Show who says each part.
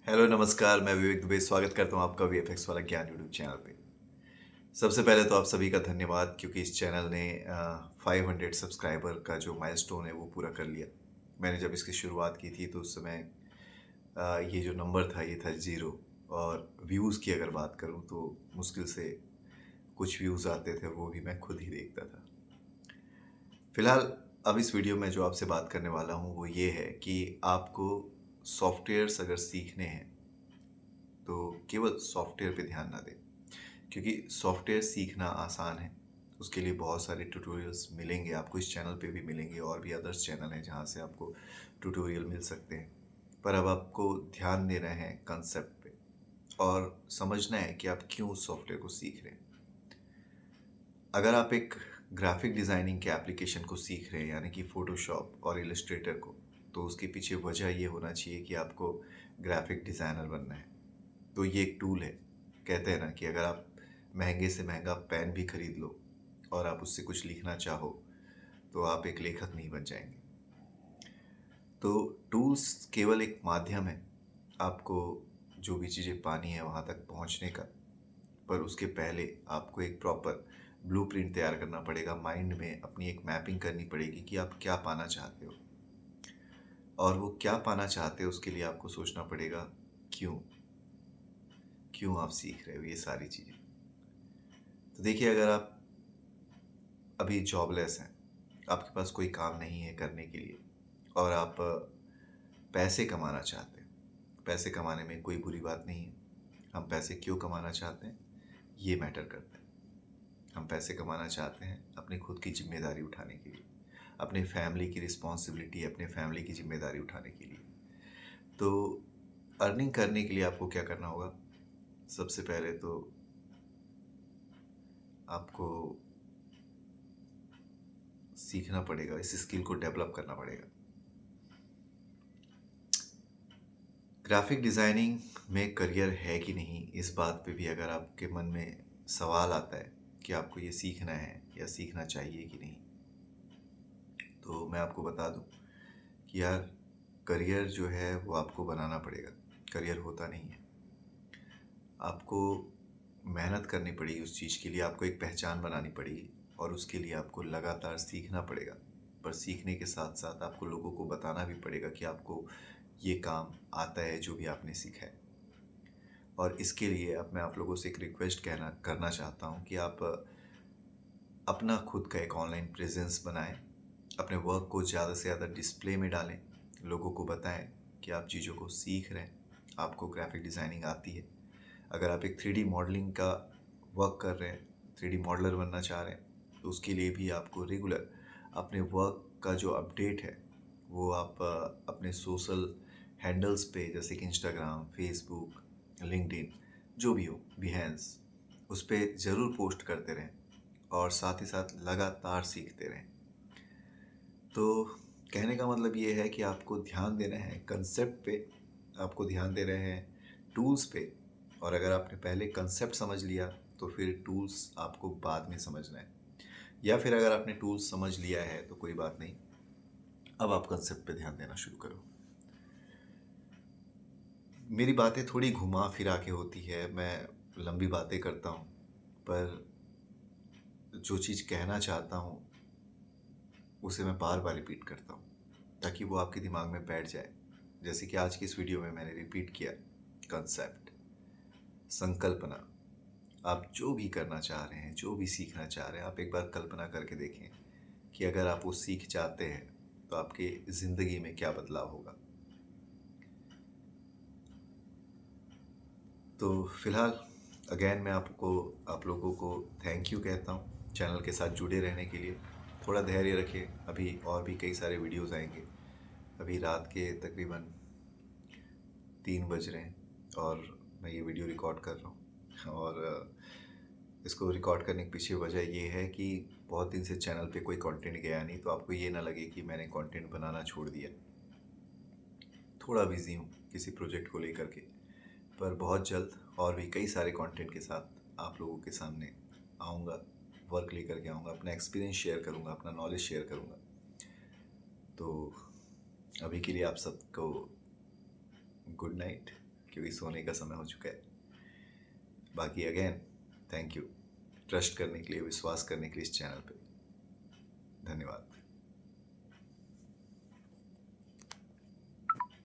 Speaker 1: Hello नमस्कार, मैं विवेक दुबे स्वागत करता हूँ आपका वीएफएक्स वाला ज्ञान यूट्यूब चैनल पे। सबसे पहले तो आप सभी का धन्यवाद क्योंकि इस चैनल ने 500 सब्सक्राइबर का जो माइलस्टोन है वो पूरा कर लिया। मैंने जब इसकी शुरुआत की थी तो उस समय ये जो नंबर था ये था ज़ीरो। और व्यूज़ की अगर बात करूँ तो मुश्किल से कुछ व्यूज़ आते थे और वो भी मैं खुद ही देखता था। फिलहाल अब इस वीडियो में जो आपसे बात करने वाला हूँ वो ये है कि आपको सॉफ्टवेयर्स अगर सीखने हैं तो केवल सॉफ्टवेयर पे ध्यान ना दें, क्योंकि सॉफ्टवेयर सीखना आसान है। उसके लिए बहुत सारे ट्यूटोरियल्स मिलेंगे आपको, इस चैनल पे भी मिलेंगे और भी अदर्स चैनल हैं जहाँ से आपको ट्यूटोरियल मिल सकते हैं। पर अब आपको ध्यान देना है कंसेप्ट पे और समझना है कि आप क्यों उस सॉफ्टवेयर को सीख रहे हैं। अगर आप एक ग्राफिक डिज़ाइनिंग के एप्लीकेशन को सीख रहे हैं यानी कि फ़ोटोशॉप और इलस्ट्रेटर को, तो उसके पीछे वजह ये होना चाहिए कि आपको ग्राफिक डिज़ाइनर बनना है। तो ये एक टूल है। कहते हैं ना कि अगर आप महंगे से महंगा पेन भी खरीद लो और आप उससे कुछ लिखना चाहो तो आप एक लेखक नहीं बन जाएंगे। तो टूल्स केवल एक माध्यम है आपको जो भी चीज़ें पानी है वहाँ तक पहुँचने का। पर उसके पहले आपको एक प्रॉपर ब्लूप्रिंट तैयार करना पड़ेगा, माइंड में अपनी एक मैपिंग करनी पड़ेगी कि आप क्या पाना चाहते हो। और वो क्या पाना चाहते हो उसके लिए आपको सोचना पड़ेगा क्यों क्यों आप सीख रहे हो ये सारी चीज़ें। तो देखिए, अगर आप अभी जॉबलेस हैं, आपके पास कोई काम नहीं है करने के लिए और आप पैसे कमाना चाहते हैं, पैसे कमाने में कोई बुरी बात नहीं है। हम पैसे क्यों कमाना चाहते हैं ये मैटर करता है। हम पैसे कमाना चाहते हैं अपनी खुद की जिम्मेदारी उठाने के लिए, अपने फैमिली की रिस्पॉन्सिबिलिटी, अपने फैमिली की जिम्मेदारी उठाने के लिए। तो अर्निंग करने के लिए आपको क्या करना होगा? सबसे पहले तो आपको सीखना पड़ेगा, इस स्किल को डेवलप करना पड़ेगा। ग्राफिक डिज़ाइनिंग में करियर है कि नहीं, इस बात पे भी अगर आपके मन में सवाल आता है कि आपको ये सीखना है या सीखना चाहिए कि नहीं, तो मैं आपको बता दूं कि यार, करियर जो है वो आपको बनाना पड़ेगा। करियर होता नहीं है। आपको मेहनत करनी पड़ेगी उस चीज़ के लिए, आपको एक पहचान बनानी पड़ेगी और उसके लिए आपको लगातार सीखना पड़ेगा। पर सीखने के साथ साथ आपको लोगों को बताना भी पड़ेगा कि आपको ये काम आता है जो भी आपने सीखा है। और इसके लिए अब मैं आप लोगों से एक रिक्वेस्ट कहना करना चाहता हूँ कि आप अपना खुद का एक ऑनलाइन प्रेजेंस बनाएं, अपने वर्क को ज़्यादा से ज़्यादा डिस्प्ले में डालें, लोगों को बताएं कि आप चीज़ों को सीख रहे हैं, आपको ग्राफिक डिज़ाइनिंग आती है। अगर आप एक 3D मॉडलिंग का वर्क कर रहे हैं, 3D मॉडलर बनना चाह रहे हैं, तो उसके लिए भी आपको रेगुलर अपने वर्क का जो अपडेट है वो आप अपने सोशल हैंडल्स पे जैसे कि इंस्टाग्राम, फेसबुक, लिंक्डइन, जो भी हो, बिहेंस, उस पर ज़रूर पोस्ट करते रहें और साथ ही साथ लगातार सीखते रहें। तो कहने का मतलब ये है कि आपको ध्यान देना है कंसेप्ट पे, आपको ध्यान दे रहे हैं टूल्स पे। और अगर आपने पहले कंसेप्ट समझ लिया तो फिर टूल्स आपको बाद में समझना है, या फिर अगर आपने टूल्स समझ लिया है तो कोई बात नहीं, अब आप कंसेप्ट पे ध्यान देना शुरू करो। मेरी बातें थोड़ी घुमा फिरा के होती है, मैं लंबी बातें करता हूँ, पर जो चीज़ कहना चाहता हूँ उसे मैं बार बार रिपीट करता हूँ ताकि वो आपके दिमाग में बैठ जाए। जैसे कि आज की इस वीडियो में मैंने रिपीट किया, कंसेप्ट, संकल्पना। आप जो भी करना चाह रहे हैं, जो भी सीखना चाह रहे हैं, आप एक बार कल्पना करके देखें कि अगर आप वो सीख जाते हैं तो आपकी ज़िंदगी में क्या बदलाव होगा। तो फिलहाल अगेन मैं आप लोगों को थैंक यू कहता हूँ चैनल के साथ जुड़े रहने के लिए। थोड़ा धैर्य रखिए, अभी और भी कई सारे वीडियोस आएंगे। अभी रात के तकरीबन 3 बज रहे हैं और मैं ये वीडियो रिकॉर्ड कर रहा हूँ। और इसको रिकॉर्ड करने के पीछे वजह ये है कि बहुत दिन से चैनल पे कोई कंटेंट गया नहीं, तो आपको ये ना लगे कि मैंने कंटेंट बनाना छोड़ दिया। थोड़ा बिजी हूँ किसी प्रोजेक्ट को लेकर के, पर बहुत जल्द और भी कई सारे कंटेंट के साथ आप लोगों के सामने आऊँगा, वर्क लेकर के आऊँगा, अपना एक्सपीरियंस शेयर करूँगा, अपना नॉलेज शेयर करूँगा। तो अभी के लिए आप सबको गुड नाइट। क्योंकि सोने का समय हो चुका है। बाकी अगेन थैंक यू ट्रस्ट करने के लिए, विश्वास करने के लिए इस चैनल पे। धन्यवाद।